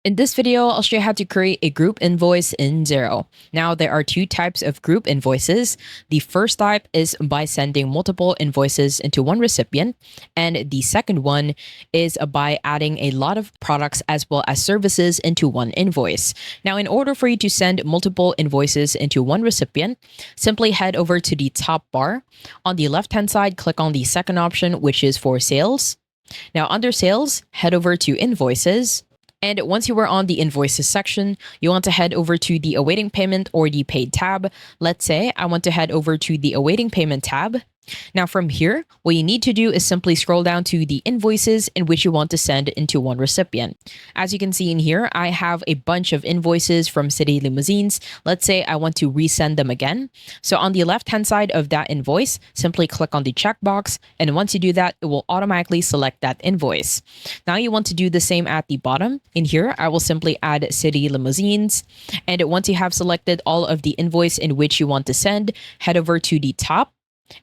In this video, I'll show you how to create a group invoice in Xero. Now, there are two types of group invoices. The first type is by sending multiple invoices into one recipient, and the second one is by adding a lot of products as well as services into one invoice. Now, in order for you to send multiple invoices into one recipient, simply head over to the top bar. On the left-hand side, click on the second option, which is for sales. Now, under sales, head over to invoices. And once you are on the invoices section, you want to head over to the awaiting payment or the paid tab. Let's say I want to head over to the awaiting payment tab. Now from here, what you need to do is simply scroll down to the invoices in which you want to send into one recipient. As you can see in here, I have a bunch of invoices from City Limousines. Let's say I want to resend them again. So on the left-hand side of that invoice, simply click on the checkbox. And once you do that, it will automatically select that invoice. Now you want to do the same at the bottom. In here, I will simply add City Limousines. And once you have selected all of the invoice in which you want to send, head over to the top.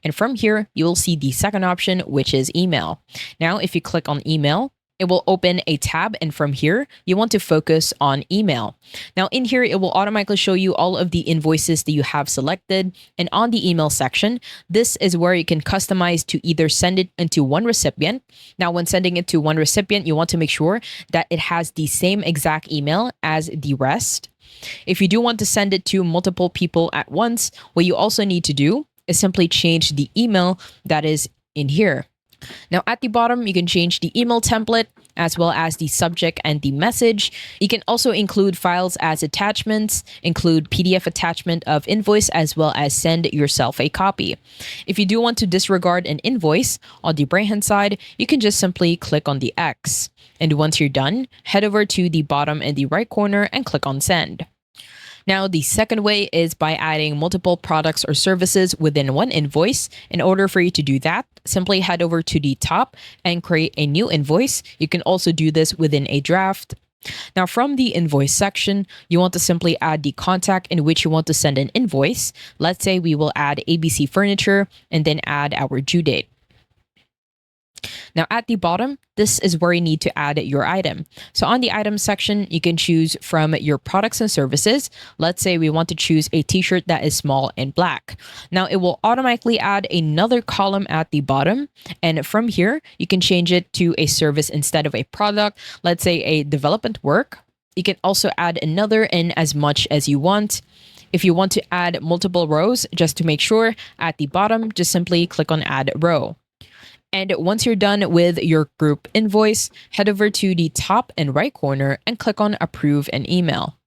And from here, you will see the second option, which is email. Now, if you click on email, it will open a tab. And from here, you want to focus on email. Now, in here, it will automatically show you all of the invoices that you have selected. And on the email section, this is where you can customize to either send it into one recipient. Now, when sending it to one recipient, you want to make sure that it has the same exact email as the rest. If you do want to send it to multiple people at once, what you also need to do is simply change the email that is in here. Now at the bottom, you can change the email template as well as the subject and the message. You can also include files as attachments, include PDF attachment of invoice, as well as send yourself a copy. If you do want to disregard an invoice, on the right hand side, you can just simply click on the X. And once you're done, head over to the bottom in the right corner and click on send. Now, the second way is by adding multiple products or services within one invoice. In order for you to do that, simply head over to the top and create a new invoice. You can also do this within a draft. Now, from the invoice section, you want to simply add the contact in which you want to send an invoice. Let's say we will add ABC Furniture and then add our due date. Now at the bottom, this is where you need to add your item. So on the item section, you can choose from your products and services. Let's say we want to choose a t-shirt that is small and black. Now it will automatically add another column at the bottom. And from here, you can change it to a service instead of a product. Let's say a development work. You can also add another in as much as you want. If you want to add multiple rows, just to make sure, at the bottom, just simply click on add row. And once you're done with your group invoice, head over to the top and right corner and click on approve and email.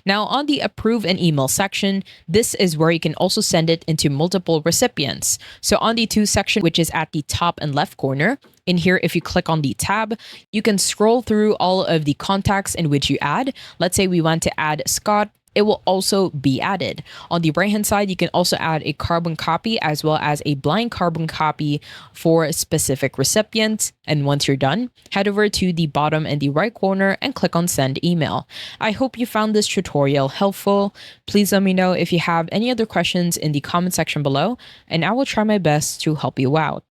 Now on the approve and email section, this is where you can also send it into multiple recipients. So on the to section, which is at the top and left corner, in here, if you click on the tab, you can scroll through all of the contacts in which you add. Let's say we want to add Scott. It will also be added. On the right hand side, you can also add a carbon copy as well as a blind carbon copy for specific recipients. And once you're done, head over to the bottom in the right corner and click on send email. I hope you found this tutorial helpful. Please let me know if you have any other questions in the comment section below, and I will try my best to help you out.